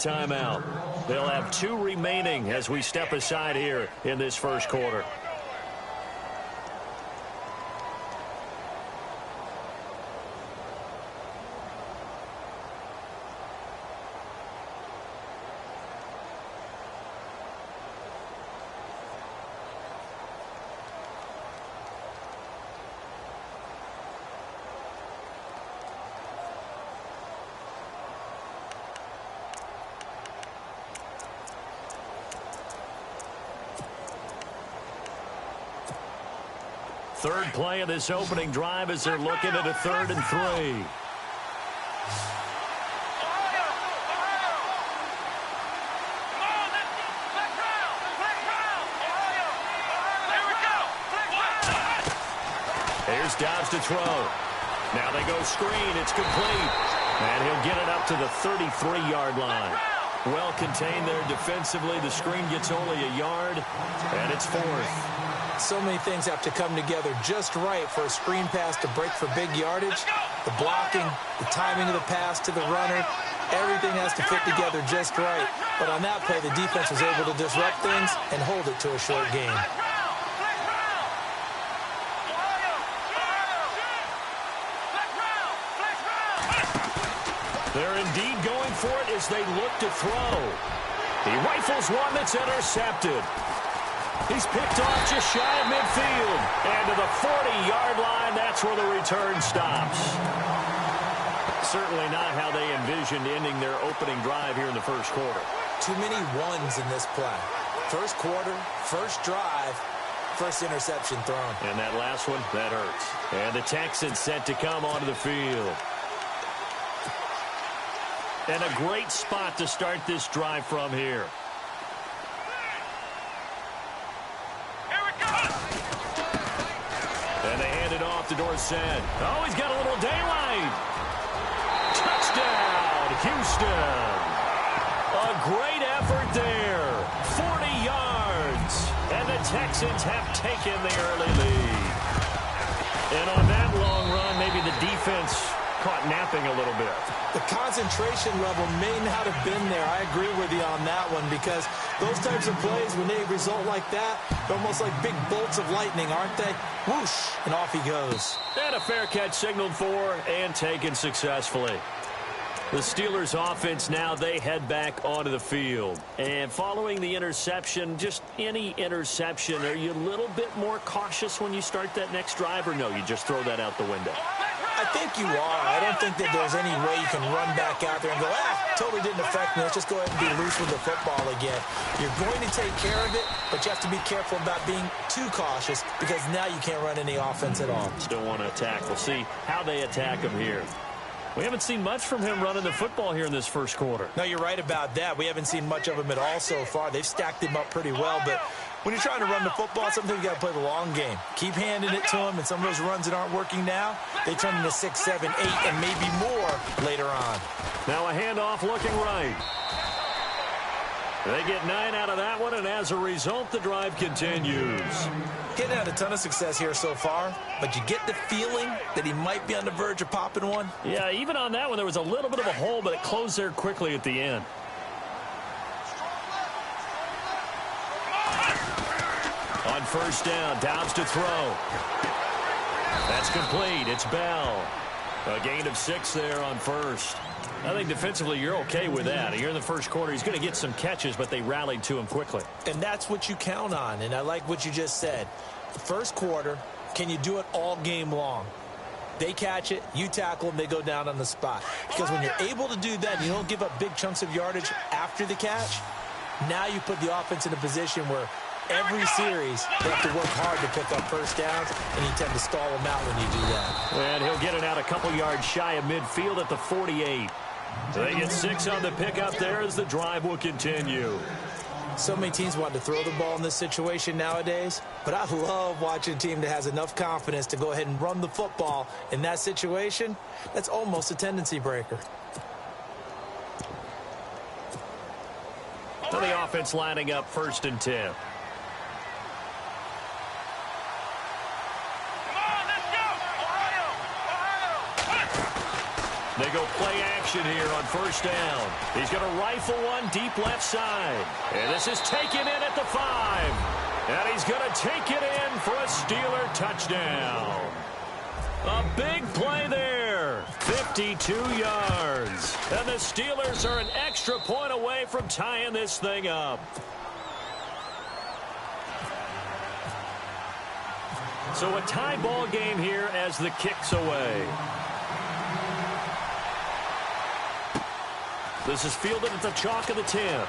timeout. They'll have 2 remaining as we step aside here in this first quarter. Third play of this opening drive as they're looking at a 3rd and 3. Here's Dobbs to throw. Now they go screen. It's complete. And he'll get it up to the 33-yard line. Well contained there defensively. The screen gets only a yard, and it's 4th. So many things have to come together just right for a screen pass to break for big yardage. The blocking, the timing of the pass to the runner, everything has to fit together just right. But on that play, the defense was able to disrupt things and hold it to a short gain. They're indeed going for it as they look to throw. He rifles one that's intercepted. He's picked off just shy of midfield. And to the 40-yard line, that's where the return stops. Certainly not how they envisioned ending their opening drive here in the first quarter. Too many ones in this play. First quarter, first drive, first interception thrown. And that last one, that hurts. And the Texans set to come onto the field. And a great spot to start this drive from here. And they hand it off to Dorsett. Oh, he's got a little daylight. Touchdown, Houston. A great effort there. 40 yards. And the Texans have taken the early lead. And on that long run, maybe the defense caught napping a little bit. The concentration level may not have been there. I agree with you on that one because those types of plays, when they result like that, they're almost like big bolts of lightning, aren't they? Whoosh, and off he goes. And a fair catch signaled for and taken successfully. The Steelers offense now, they head back onto the field. And following the interception, just any interception, are you a little bit more cautious when you start that next drive, or no, you just throw that out the window? I think you are. I don't think that there's any way you can run back out there and go, totally didn't affect me. Let's just go ahead and be loose with the football again. You're going to take care of it, but you have to be careful about being too cautious because now you can't run any offense at all. Still want to attack. We'll see how they attack him here. We haven't seen much from him running the football here in this first quarter. No, you're right about that. We haven't seen much of him at all so far. They've stacked him up pretty well, but when you're trying to run the football, sometimes you got to play the long game. Keep handing it to him, and some of those runs that aren't working now, they turn into 6, 7, 8, and maybe more later on. Now a handoff looking right. They get 9 out of that one, and as a result, the drive continues. He hasn't had a ton of success here so far, but you get the feeling that he might be on the verge of popping one. Yeah, even on that one, there was a little bit of a hole, but it closed there quickly at the end. On first down, Dobbs to throw. That's complete. It's Bell. A gain of 6 there on first. I think defensively you're okay with that. Here in the first quarter, he's going to get some catches, but they rallied to him quickly. And that's what you count on, and I like what you just said. The first quarter, can you do it all game long? They catch it, you tackle them, they go down on the spot. Because when you're able to do that, you don't give up big chunks of yardage after the catch, now you put the offense in a position where every series they have to work hard to pick up first downs, and you tend to stall them out when you do that. And he'll get it out a couple yards shy of midfield at the 48. They get 6 on the pickup there as the drive will continue. So many teams want to throw the ball in this situation nowadays, but I love watching a team that has enough confidence to go ahead and run the football in that situation. That's almost a tendency breaker. So the offense lining up 1st and 10. They go play action formation here on first down. He's going to rifle one deep left side. And this is taken in at the 5. And he's going to take it in for a Steeler touchdown. A big play there. 52 yards. And the Steelers are an extra point away from tying this thing up. So a tie ball game here as the kick's away. This is fielded at the chalk of the 10.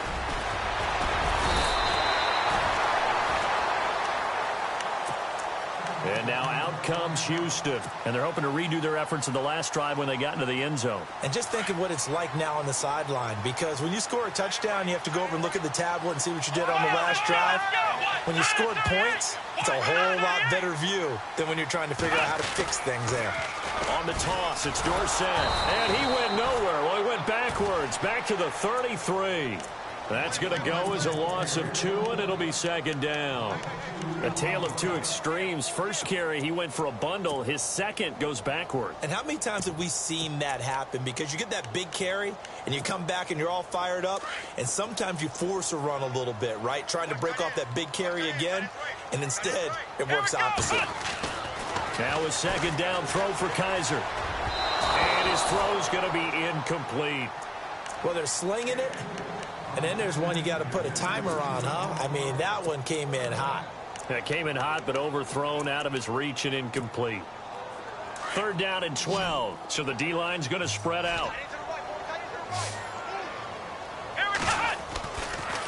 And now out comes Houston. And they're hoping to redo their efforts in the last drive when they got into the end zone. And just think of what it's like now on the sideline. Because when you score a touchdown, you have to go over and look at the tablet and see what you did on the last drive. When you scored points, it's a whole lot better view than when you're trying to figure out how to fix things there. On the toss, it's Dorsett. And he went nowhere. Well, he went backwards, back to the 33. That's going to go as a loss of 2, and it'll be second down. A tale of two extremes. First carry, he went for a bundle. His second goes backward. And how many times have we seen that happen? Because you get that big carry, and you come back and you're all fired up, and sometimes you force a run a little bit, right? Trying to break off that big carry again, and instead it works opposite. Now a second down throw for Kaiser. And his throw's going to be incomplete. Well, they're slinging it. And then there's one you got to put a timer on, huh? I mean, that one came in hot. That came in hot, but overthrown out of his reach and incomplete. Third down and 12. So the D-line's going to spread out.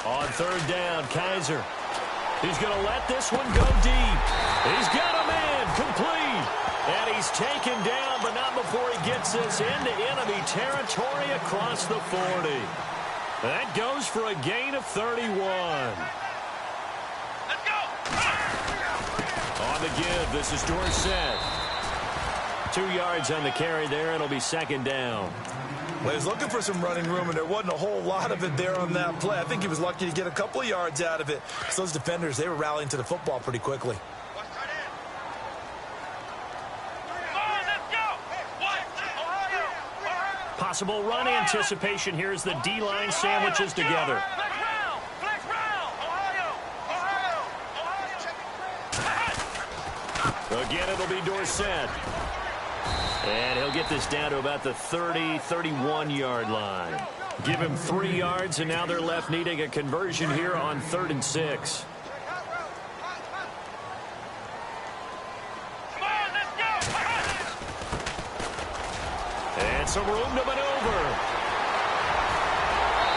On third down, Kaiser. He's going to let this one go deep. He's got a man complete. And he's taken down, but not before he gets this into enemy territory across the 40. That goes for a gain of 31. Let's go. On the give, this is Dorsett. 2 yards on the carry there. It'll be second down. Well, he was looking for some running room, and there wasn't a whole lot of it there on that play. I think he was lucky to get a couple of yards out of it. So those defenders, they were rallying to the football pretty quickly. Possible run anticipation here as the D-line sandwiches together. Again, it'll be Dorsett. And he'll get this down to about the 30, 31-yard line. Give him 3 yards, and now they're left needing a conversion here on 3rd and 6. And some room to maneuver.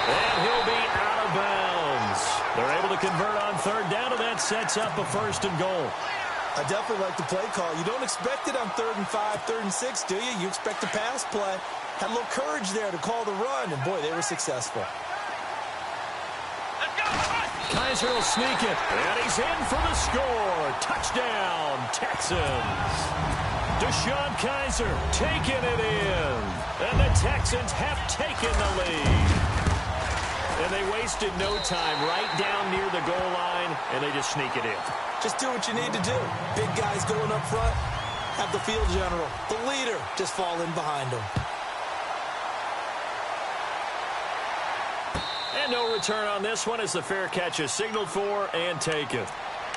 And he'll be out of bounds. They're able to convert on 3rd down, and that sets up a 1st and goal. I definitely like the play call. You don't expect it on 3rd and 5, 3rd and 6, do you? You expect a pass play. Had a little courage there to call the run, and boy, they were successful. Kaiser will sneak it, and he's in for the score. Touchdown, Texans. Deshaun Kaiser taking it in. And the Texans have taken the lead. And they wasted no time right down near the goal line, and they just sneak it in. Just do what you need to do. Big guys going up front. Have the field general, the leader, just fall in behind them. And no return on this one as the fair catch is signaled for and taken.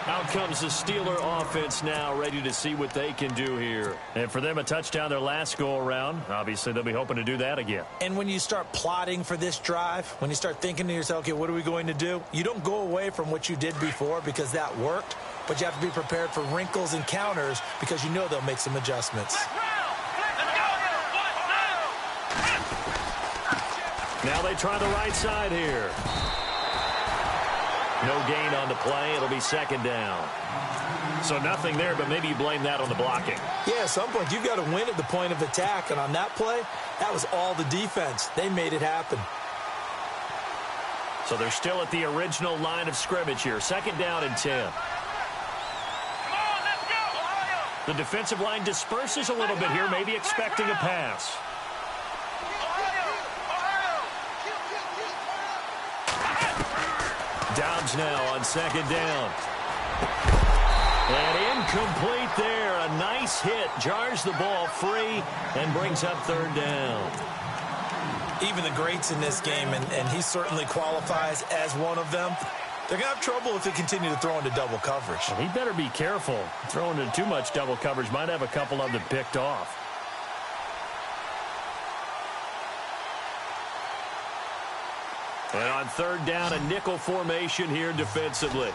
Out comes the Steeler offense now, ready to see what they can do here. And for them, a touchdown their last go-around. Obviously, they'll be hoping to do that again. And when you start plotting for this drive, when you start thinking to yourself, okay, what are we going to do? You don't go away from what you did before because that worked, but you have to be prepared for wrinkles and counters because you know they'll make some adjustments. Now they try the right side here. No gain on the play. It'll be second down. So nothing there, but maybe you blame that on the blocking. Yeah, at some point you've got to win at the point of attack. And on that play, that was all the defense. They made it happen. So they're still at the original line of scrimmage here. Second down and 10. The defensive line disperses a little bit here, maybe expecting a pass. Dobbs now on second down. And incomplete there. A nice hit. Jars the ball free and brings up third down. even the greats in this game, and he certainly qualifies as one of them, they're going to have trouble if they continue to throw into double coverage. Well, he better be careful. Throwing into too much double coverage might have a couple of them picked off. And on third down, a nickel formation here defensively.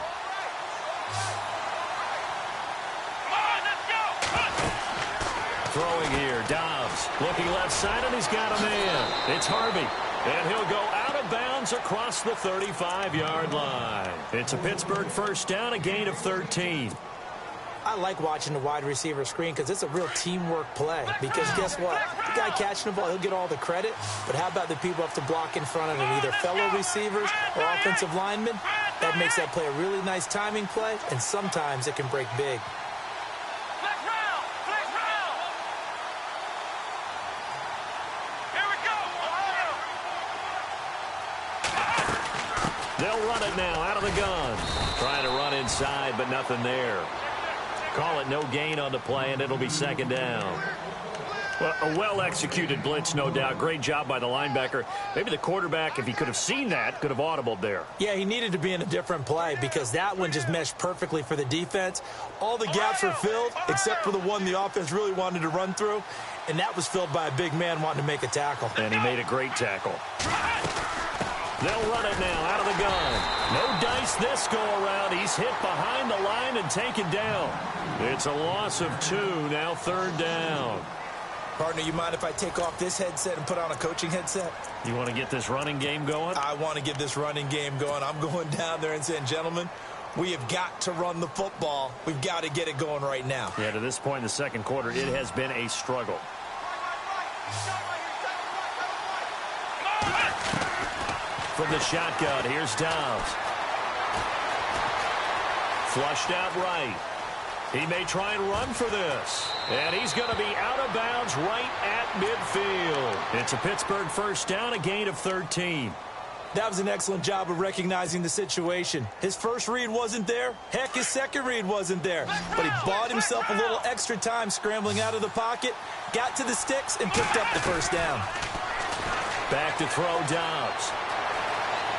Throwing here, Dobbs looking left side, and he's got a man. It's Harvey, and he'll go out of bounds across the 35-yard line. It's a Pittsburgh first down, a gain of 13. I like watching the wide receiver screen because it's a real teamwork play. Because guess what? The guy catching the ball, he'll get all the credit. But how about the people have to block in front of him, either fellow receivers or offensive linemen? That makes that play a really nice timing play, and sometimes it can break big. They'll run it now out of the gun. Trying to run inside, but nothing there. Call it no gain on the play, and it'll be second down. Well, a well-executed blitz, no doubt. Great job by the linebacker. Maybe the quarterback, if he could have seen that, could have audibled there. Yeah, he needed to be in a different play because that one just meshed perfectly for the defense. All the gaps were filled except for the one the offense really wanted to run through, and that was filled by a big man wanting to make a tackle. And he made a great tackle. They'll run it now out of the gun. No dice this go-around. He's hit behind the line and taken down. It's a loss of 2, now third down. Partner, you mind if I take off this headset and put on a coaching headset? You want to get this running game going? I want to get this running game going. I'm going down there and saying, gentlemen, we have got to run the football. We've got to get it going right now. Yeah, to this point in the second quarter, it has been a struggle. From the shotgun, here's Dobbs. Flushed out right. He may try and run for this. And he's going to be out of bounds right at midfield. It's a Pittsburgh first down, a gain of 13. That was an excellent job of recognizing the situation. His first read wasn't there. Heck, his second read wasn't there. But he bought himself a little extra time scrambling out of the pocket, got to the sticks, and picked up the first down. Back to throw Dobbs.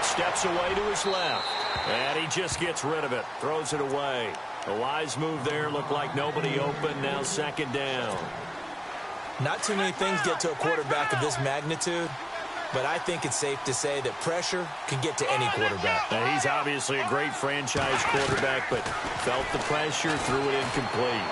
Steps away to his left. And he just gets rid of it. Throws it away. A wise move there. Looked like nobody open. Now second down. Not too many things get to a quarterback of this magnitude, but I think it's safe to say that pressure can get to any quarterback. Now, he's obviously a great franchise quarterback, but felt the pressure, threw it incomplete.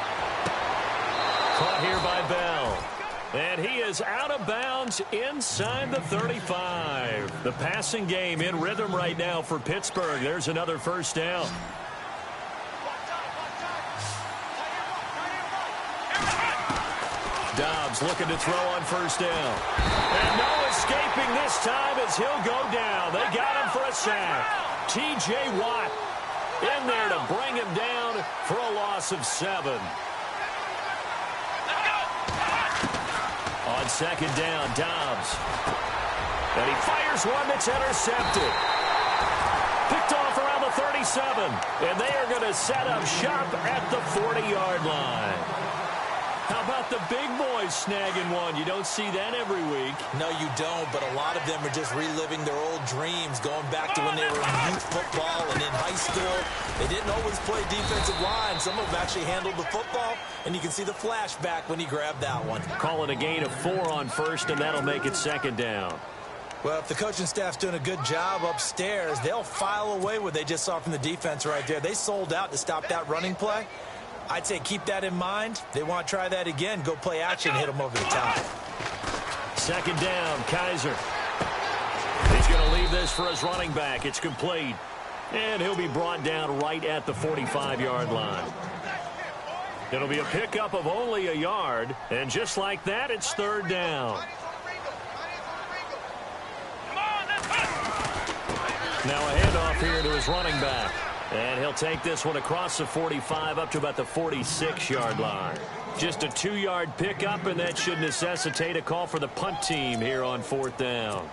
Caught here by Bell. And he is out of bounds inside the 35. The passing game in rhythm right now for Pittsburgh. There's another first down. Dobbs looking to throw on first down. And no escaping this time as he'll go down. They got him for a sack. T.J. Watt in there to bring him down for a loss of 7. On second down, Dobbs. And he fires one that's intercepted. Picked off around the 37. And they are going to set up shop at the 40-yard line. How about the big boys snagging one? You don't see that every week. No, you don't, but a lot of them are just reliving their old dreams, going back to when they were in youth football and in high school. They didn't always play defensive line. Some of them actually handled the football, and you can see the flashback when he grabbed that one. Call it a gain of 4 on first, and that'll make it second down. Well, if the coaching staff's doing a good job upstairs, they'll file away what they just saw from the defense right there. They sold out to stop that running play. I'd say keep that in mind. They want to try that again. Go play action, hit them over the top. Second down, Kaiser. He's going to leave this for his running back. It's complete. And he'll be brought down right at the 45-yard line. It'll be a pickup of only a yard. And just like that, it's third down. Now a handoff here to his running back. And he'll take this one across the 45 up to about the 46-yard line. Just a 2-yard pickup, and that should necessitate a call for the punt team here on fourth down.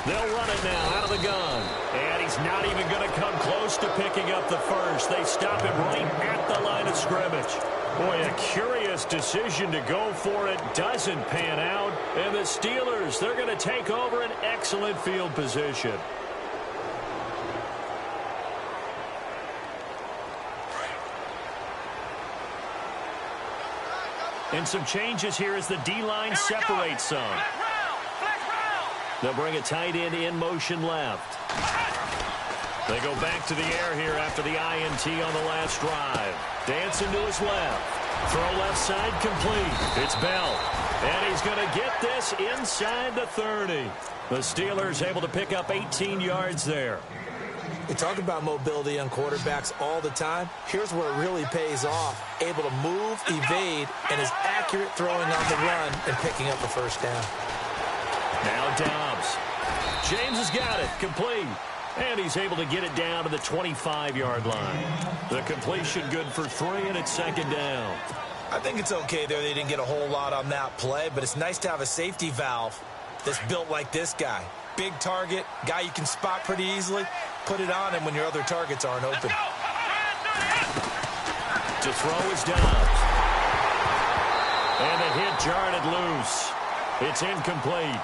They'll They'll run it now out of the gun. And he's not even going to come close to picking up the first. They stop him right at the line of scrimmage. Boy, a curious decision to go for it. Doesn't pan out. And the Steelers, they're going to take over an excellent field position. And some changes here as the D-line separates some. They'll bring a tight end in motion left. They go back to the air here after the INT on the last drive. Dancing to his left. Throw left side complete. It's Bell. And he's going to get this inside the 30. The Steelers able to pick up 18 yards there. We talk about mobility on quarterbacks all the time. Here's where it really pays off. Able to move, evade, and is accurate throwing on the run and picking up the first down. Now Dobbs. James has got it. Complete. And he's able to get it down to the 25-yard line. The completion good for 3, and it's second down. I think it's okay there. They didn't get a whole lot on that play, but it's nice to have a safety valve that's built like this guy. Big target, guy you can spot pretty easily. Put it on him when your other targets aren't open. To throw is Dobbs. And the hit jarred it loose. It's incomplete.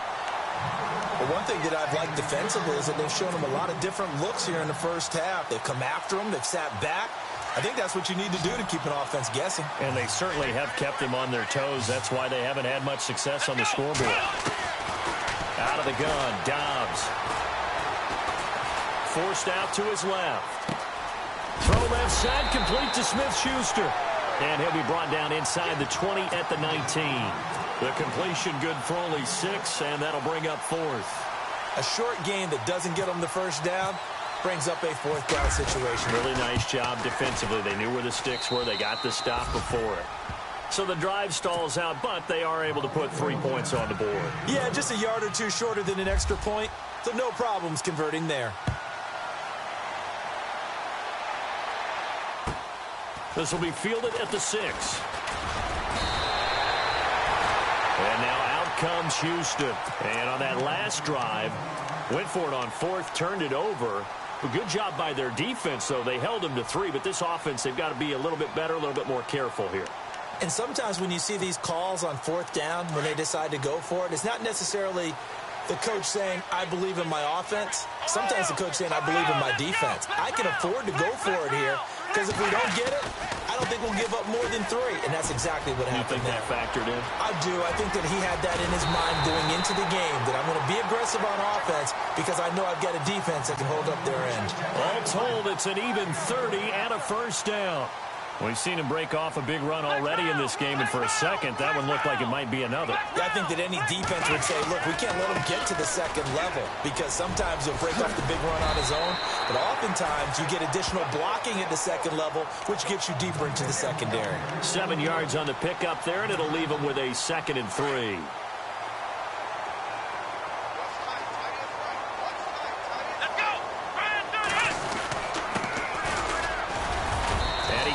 Well, one thing that I've liked defensively is that they've shown him a lot of different looks here in the first half. They've come after him. They've sat back. I think that's what you need to do to keep an offense guessing. And they certainly have kept him on their toes. That's why they haven't had much success on the scoreboard. Out of the gun, Dobbs. Forced out to his left. Throw left side, complete to Smith-Schuster. And he'll be brought down inside the 20 at the 19. The completion good for only 6, and that'll bring up 4th. A short game that doesn't get them the first down brings up a 4th down situation. Really nice job defensively. They knew where the sticks were. They got the stop before it. So the drive stalls out, but they are able to put 3 points on the board. Yeah, just a yard or two shorter than an extra point, so no problems converting there. This will be fielded at the 6. And now out comes Houston. And on that last drive, went for it on 4th, turned it over. A good job by their defense, though. They held them to 3, but this offense, they've got to be a little bit better, a little bit more careful here. And sometimes when you see these calls on 4th down, when they decide to go for it, it's not necessarily the coach saying, I believe in my offense. Sometimes the coach saying, I believe in my defense. I can afford to go for it here, because if we don't get it, I don't think we'll give up more than 3. And that's exactly what happened. You think that factored in? I do. I think that he had that in his mind going into the game, that I'm going to be aggressive on offense because I know I've got a defense that can hold up their end. All told, it's an even 30 and a first down. We've seen him break off a big run already in this game, and for a second, that one looked like it might be another. Yeah, I think that any defense would say, look, we can't let him get to the second level, because sometimes he'll break off the big run on his own, but oftentimes you get additional blocking at the second level, which gets you deeper into the secondary. 7 yards on the pickup there, and it'll leave him with a 2nd and 3.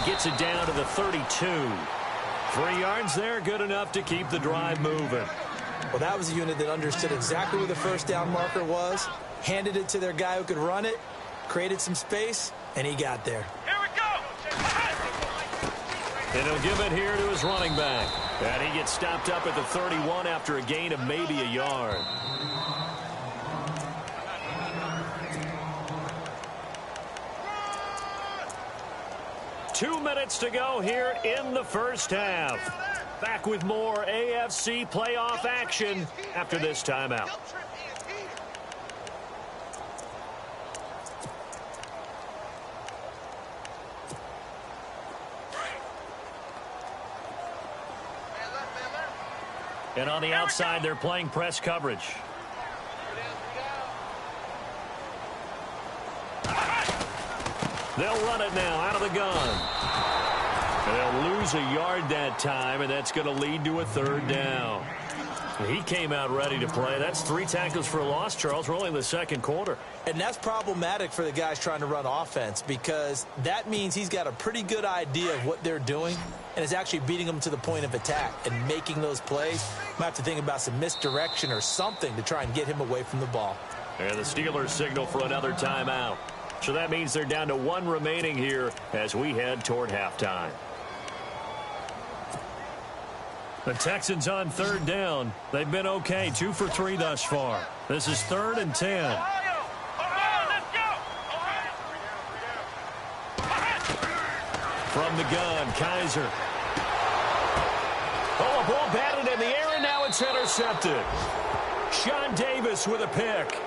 Gets it down to the 32. 3 yards there, good enough to keep the drive moving. Well, that was a unit that understood exactly where the first down marker was, handed it to their guy who could run it, created some space, and he got there. Here we go! And he'll give it here to his running back. And he gets stopped up at the 31 after a gain of maybe a yard. Two minutes to go here in the first half. Back with more AFC playoff action after this timeout. And on the outside, they're playing press coverage. They'll run it now out of the gun. And they'll lose a yard that time, and that's going to lead to a 3rd down. He came out ready to play. That's 3 tackles for a loss, Charles. We're only in the second quarter. And that's problematic for the guys trying to run offense, because that means he's got a pretty good idea of what they're doing and is actually beating them to the point of attack and making those plays. Might have to think about some misdirection or something to try and get him away from the ball. And the Steelers signal for another timeout. So that means they're down to one remaining here as we head toward halftime. The Texans on third down. They've been okay, 2 for 3 thus far. This is 3rd and 10. From the gun, Kaiser. Oh, a ball batted in the air, and now it's intercepted. Sean Davis with a pick.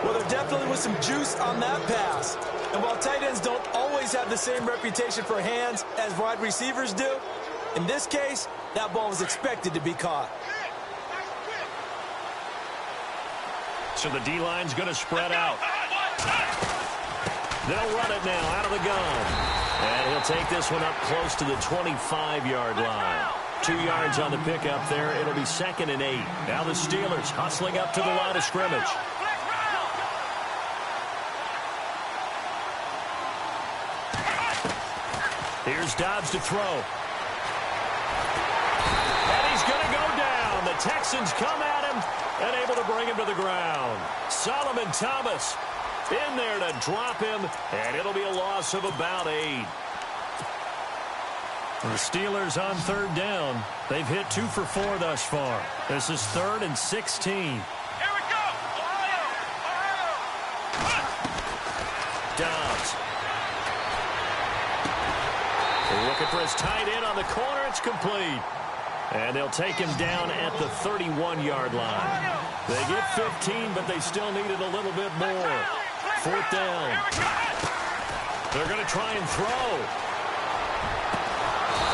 Well, there definitely was some juice on that pass. And while tight ends don't always have the same reputation for hands as wide receivers do, in this case, that ball was expected to be caught. So the D-line's going to spread out. They'll run it now out of the gun. And he'll take this one up close to the 25-yard line. 2 yards on the pickup there. It'll be 2nd and 8. Now the Steelers hustling up to the line of scrimmage. Here's Dobbs to throw. And he's going to go down. The Texans come at him and able to bring him to the ground. Solomon Thomas in there to drop him, and it'll be a loss of about 8. The Steelers on third down. They've hit 2 for 4 thus far. This is 3rd and 16. Here we go. Dobbs. They're looking for his tight end on the corner. It's complete. And they'll take him down at the 31-yard line. They get 15, but they still needed a little bit more. 4th down. They're going to try and throw.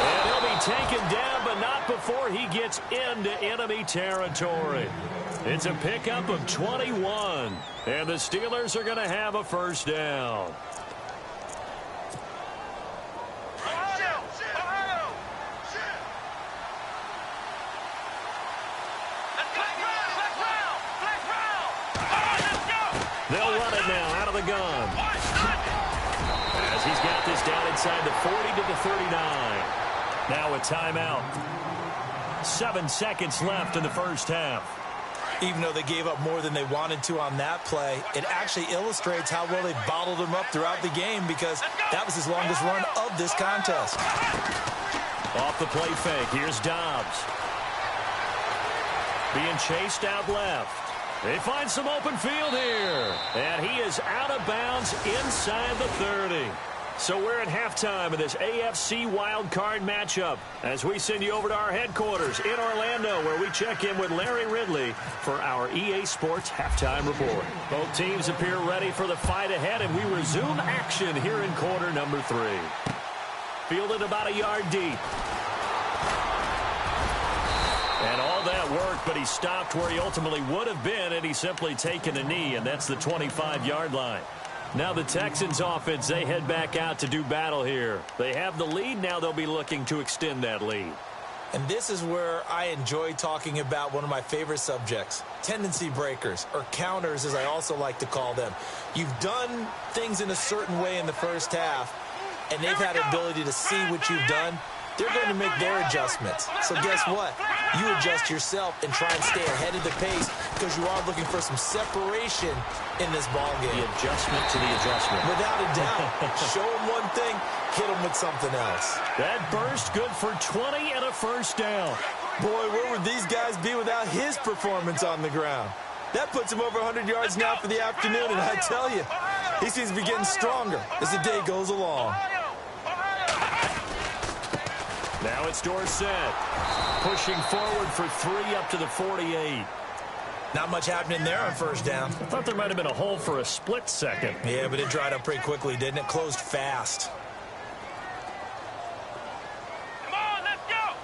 And he'll be taken down, but not before he gets into enemy territory. It's a pickup of 21. And the Steelers are going to have a first down. They'll run it now out of the gun. As he's got this down inside the 40 to the 39. Now a timeout. 7 seconds left in the first half. Even though they gave up more than they wanted to on that play, it actually illustrates how well they bottled him up throughout the game, because that was his longest run of this contest. Off the play fake, here's Dobbs. Being chased out left. They find some open field here. And he is out of bounds inside the 30. So we're at halftime of this AFC wildcard matchup as we send you over to our headquarters in Orlando, where we check in with Larry Ridley for our EA Sports Halftime Report. Both teams appear ready for the fight ahead, and we resume action here in quarter number 3. Fielded about a yard deep. And all that work, but he stopped where he ultimately would have been had he simply taken a knee, and that's the 25-yard line. Now the Texans offense, they head back out to do battle here. They have the lead. Now they'll be looking to extend that lead. And this is where I enjoy talking about one of my favorite subjects, tendency breakers, or counters as I also like to call them. You've done things in a certain way in the first half, and they've had the ability to see what you've done. They're going to make their adjustments. So guess what? You adjust yourself and try and stay ahead of the pace, because you are looking for some separation in this ball game. The adjustment to the adjustment. Without a doubt. Show them one thing, hit them with something else. That burst good for 20 and a first down. Boy, where would these guys be without his performance on the ground? That puts him over 100 yards now for the afternoon, and I tell you, he seems to be getting stronger as the day goes along. Now it's Dorsett pushing forward for 3 up to the 48. Not much happening there on first down. I thought there might have been a hole for a split second. Yeah, but it dried up pretty quickly, didn't it? Closed fast. Come on, let's go.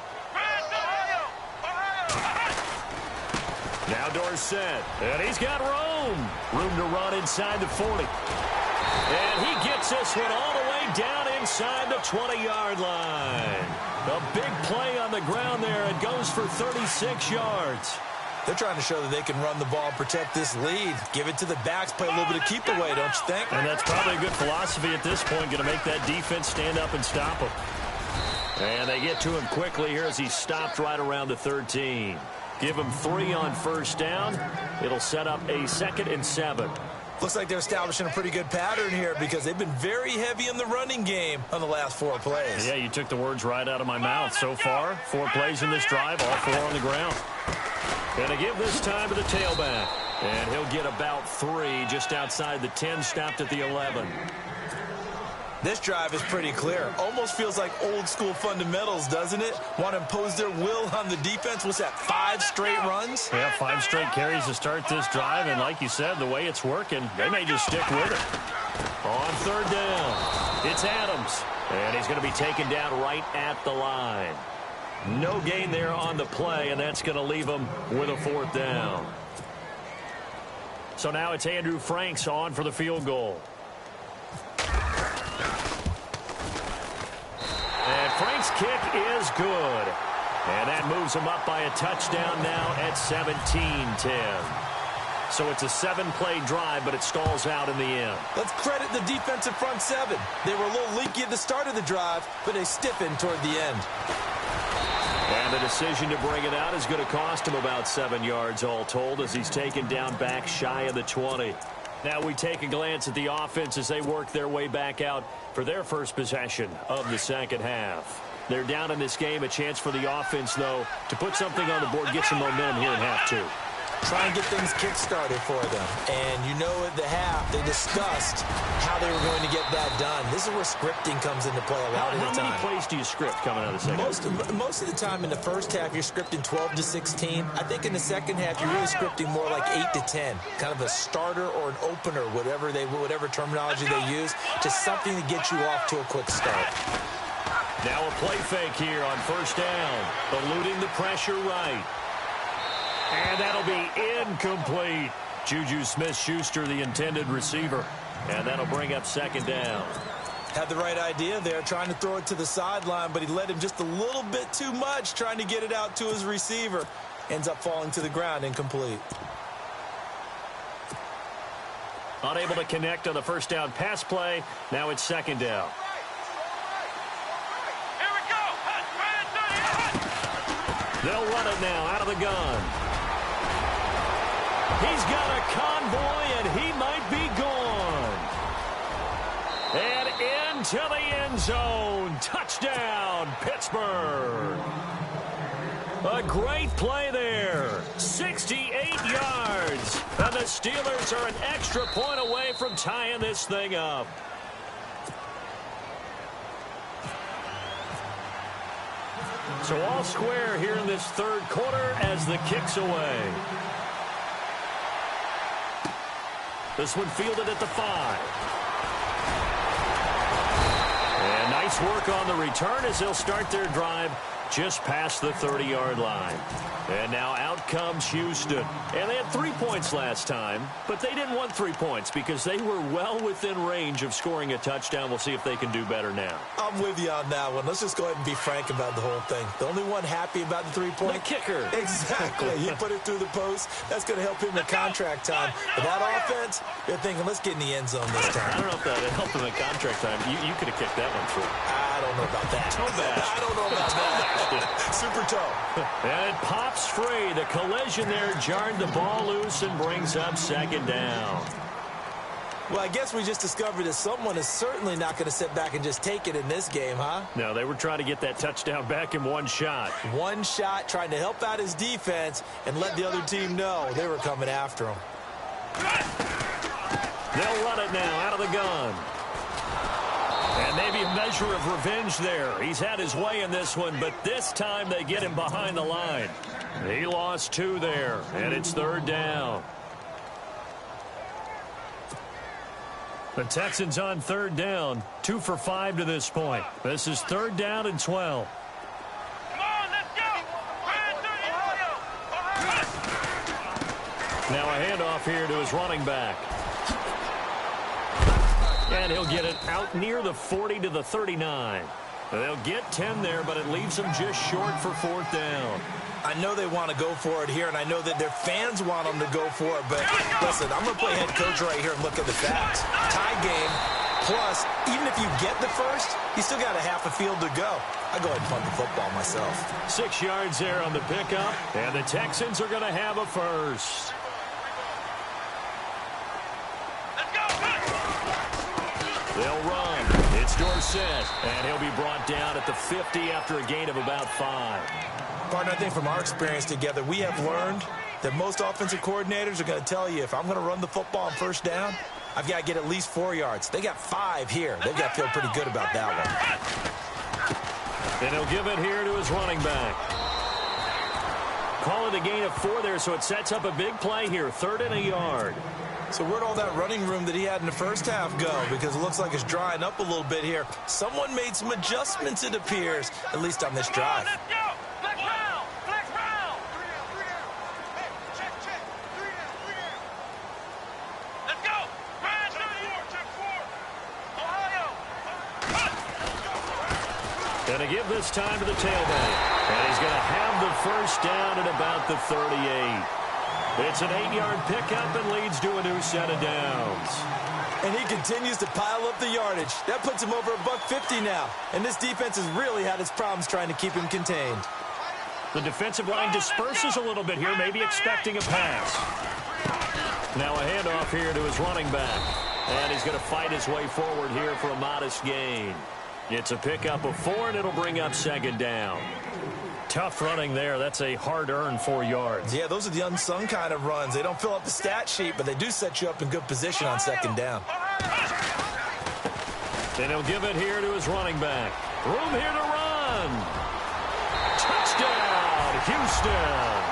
Now Dorsett, and he's got room to run inside the 40. And he gets this one all the way down inside the 20-yard line. A big play on the ground there. It goes for 36 yards. They're trying to show that they can run the ball, protect this lead. Give it to the backs, play a little bit of keep away, don't you think? And that's probably a good philosophy at this point, going to make that defense stand up and stop him. And they get to him quickly here as he's stopped right around the 13. Give them 3 on first down. It'll set up a 2nd and 7. Looks like they're establishing a pretty good pattern here because they've been very heavy in the running game on the last 4 plays. Yeah, you took the words right out of my mouth. So far, 4 plays in this drive, all 4 on the ground. Going to give this time to the tailback. And he'll get about 3 just outside the 10, stopped at the 11. This drive is pretty clear. Almost feels like old school fundamentals, doesn't it? Want to impose their will on the defense. What's that, 5 straight runs? Yeah, 5 straight carries to start this drive. And like you said, the way it's working, they may just stick with it. On 3rd down, it's Adams. And he's going to be taken down right at the line. No gain there on the play, and that's going to leave him with a 4th down. So now it's Andrew Franks on for the field goal. And Frank's kick is good. And that moves him up by a touchdown now at 17-10. So it's a 7-play drive, but it stalls out in the end. Let's credit the defensive front 7. They were a little leaky at the start of the drive, but they stiffened toward the end. And the decision to bring it out is going to cost him about 7 yards all told as he's taken down back shy of the 20. Now we take a glance at the offense as they work their way back out for their first possession of the second half. They're down in this game. A chance for the offense, though, to put something on the board, get some momentum here in half 2. Try and get things kick-started for them. And you know at the half, they discussed how they were going to get that done. This is where scripting comes into play a lot of the time. How many plays do you script coming out of the second half? Most of the time in the first half, you're scripting 12 to 16. I think in the second half, you're really scripting more like 8 to 10. Kind of a starter or an opener, whatever terminology they use, just something to get you off to a quick start. Now a play fake here on first down. Eluding the pressure right. And that'll be incomplete. Juju Smith-Schuster, the intended receiver. And that'll bring up 2nd down. Had the right idea there, trying to throw it to the sideline, but he led him just a little bit too much, trying to get it out to his receiver. Ends up falling to the ground, incomplete. Unable to connect on the first down pass play. Now it's 2nd down. Here we go. They'll run it now out of the gun. He's got a convoy, and he might be gone. And into the end zone. Touchdown, Pittsburgh. A great play there. 68 yards. And the Steelers are an extra point away from tying this thing up. So all square here in this 3rd quarter as the kick's away. This one fielded at the 5. And nice work on the return as they'll start their drive just past the 30-yard line. And now out comes Houston. And they had 3 points last time, but they didn't want 3 points because they were well within range of scoring a touchdown. We'll see if they can do better now. I'm with you on that one. Let's just go ahead and be frank about the whole thing. The only one happy about the 3-point? The kicker. Exactly. He put it through the post. That's going to help him in contract time. But that offense, they're thinking, let's get in the end zone this time. I don't know if that helped him in contract time. You could have kicked that one through. I don't know about that. Toe bash. I don't know about that. Super toe. And it pops free. The collision there jarred the ball loose and brings up 2nd down. Well, I guess we just discovered that someone is certainly not going to sit back and just take it in this game, huh? No, they were trying to get that touchdown back in one shot. One shot, trying to help out his defense and let the other team know they were coming after him. They'll run it now out of the gun. And maybe a measure of revenge there. He's had his way in this one, but this time they get him behind the line. He lost 2 there, and it's 3rd down. The Texans on 3rd down, 2 for 5 to this point. This is 3rd down and 12. Come on, let's go. Now a handoff here to his running back. And he'll get it out near the 40 to the 39. They'll get 10 there, but it leaves them just short for 4th down. I know they want to go for it here, and I know that their fans want them to go for it, but listen, I'm going to play head coach right here and look at the facts. Tie game, Plus, even if you get the first, you still got a half a field to go. I go ahead and punt the football myself. 6 yards there on the pickup, and the Texans are going to have a first. Let's go. They'll run. It's Dorsett, and he'll be brought down at the 50 after a gain of about 5. Partner, I think from our experience together, we have learned that most offensive coordinators are going to tell you, if I'm going to run the football on first down, I've got to get at least 4 yards. They got 5 here. They've got to feel pretty good about that one. And he'll give it here to his running back. Call it a gain of 4 there, so it sets up a big play here. 3rd and a yard. So where'd all that running room that he had in the first half go? Because it looks like it's drying up a little bit here. Someone made some adjustments, it appears, at least on this drive. Let's go. Flex round. Flex round. Hey, check. 3 down. Let's go. Grind. Check 4. Ohio. Gonna give this time to the tailback. And he's gonna have the first down at about the 38. It's an 8-yard pickup and leads to a new set of downs. And he continues to pile up the yardage. That puts him over $150 now. And this defense has really had its problems trying to keep him contained. The defensive line disperses a little bit here, maybe expecting a pass. Now a handoff here to his running back. And he's going to fight his way forward here for a modest gain. It's a pickup of 4, and it'll bring up 2nd down. Tough running there. That's a hard-earned 4 yards. Yeah, those are the unsung kind of runs. They don't fill up the stat sheet, but they do set you up in good position on 2nd down. Then he'll give it here to his running back. Room here to run. Touchdown, Houston.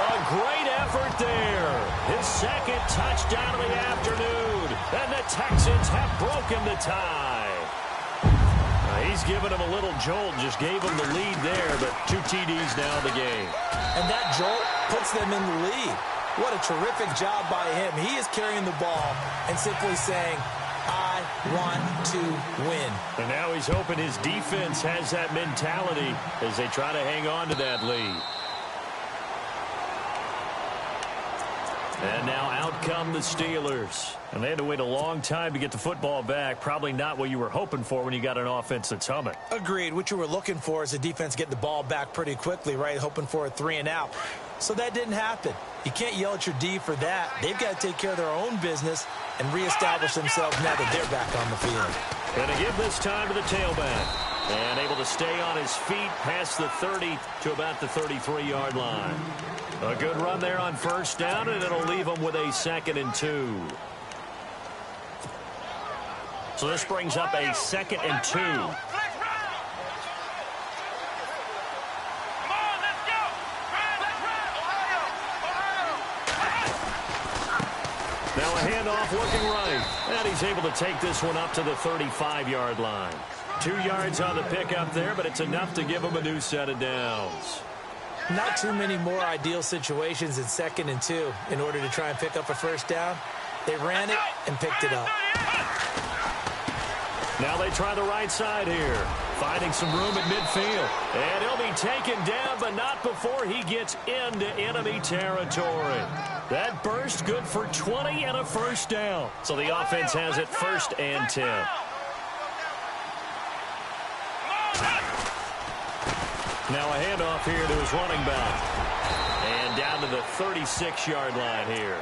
A great effort there. His 2nd touchdown of the afternoon. And the Texans have broken the tie. He's given him a little jolt, just gave him the lead there, but 2 TDs now in the game. And that jolt puts them in the lead. What a terrific job by him. He is carrying the ball and simply saying, I want to win. And now he's hoping his defense has that mentality as they try to hang on to that lead. And now out come the Steelers. And they had to wait a long time to get the football back. Probably not what you were hoping for when you got an offense that's humming. Agreed. What you were looking for is the defense getting the ball back pretty quickly, right? Hoping for a 3 and out. So that didn't happen. You can't yell at your D for that. They've got to take care of their own business and reestablish themselves now that they're back on the field. Going to give this time to the tailback. And able to stay on his feet past the 30 to about the 33-yard line. A good run there on first down, and it'll leave him with a 2nd and 2. So this brings up a 2nd and 2. Come on, let's go. Ohio. Now a handoff working right. And he's able to take this one up to the 35-yard line. 2 yards on the pickup there, but it's enough to give him a new set of downs. Not too many more ideal situations in 2nd and 2 in order to try and pick up a first down. They ran it and picked it up. Now they try the right side here. Finding some room at midfield. And he'll be taken down, but not before he gets into enemy territory. That burst good for 20 and a first down. So the offense has it 1st and 10. Now a handoff here to his running back. And down to the 36-yard line here.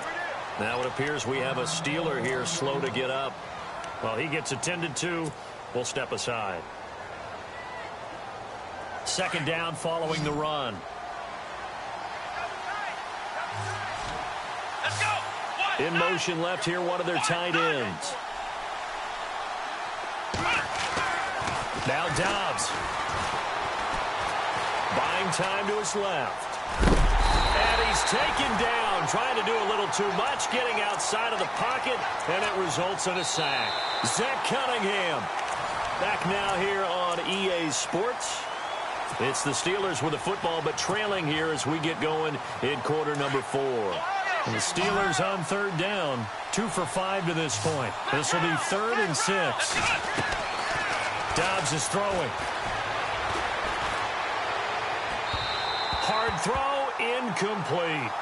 Now it appears we have a Steeler here slow to get up. Well, he gets attended to. We'll step aside. 2nd down following the run. Let's go. In motion left here, one of their tight ends. Now Dobbs. Buying time to his left. And he's taken down, trying to do a little too much, getting outside of the pocket, and it results in a sack. Zach Cunningham back now here on EA Sports. It's the Steelers with the football, but trailing here as we get going in quarter number 4. And the Steelers on 3rd down, 2 for 5 to this point. This will be 3rd and 6. Dobbs is throwing. Hard throw, incomplete.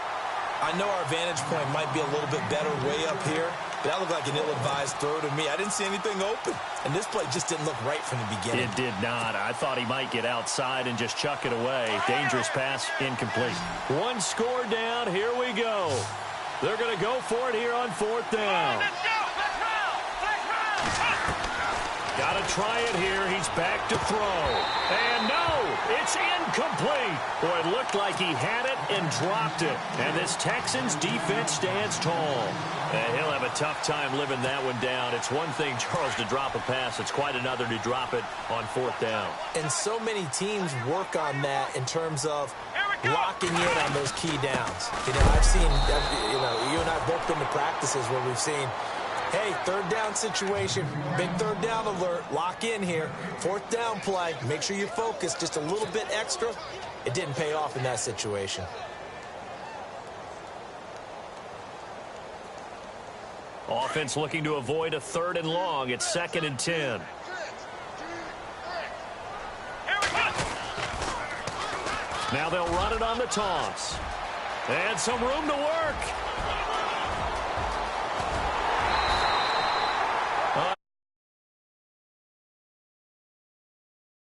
I know our vantage point might be a little bit better way up here, That looked like an ill-advised throw to me. I didn't see anything open. And this play just didn't look right from the beginning. It did not. I thought he might get outside and just chuck it away. Dangerous pass, incomplete. One score down. Here we go. They're going to go for it here on 4th down. Let's go. Let's round. Let's round. Got to try it here. He's back to throw. And no, it's incomplete. Boy, it looked like he had it and dropped it. And this Texans defense stands tall. And he'll have a tough time living that one down. It's one thing, Charles, to drop a pass. It's quite another to drop it on 4th down. And so many teams work on that in terms of locking in on those key downs. You know, I've seen, you and I have both been to practices where we've seen, hey, 3rd down situation, big 3rd down alert, lock in here. 4th down play, make sure you focus just a little bit extra. It didn't pay off in that situation. Offense looking to avoid a 3rd and long. It's 2nd and 10. Now they'll run it on the toss. And some room to work.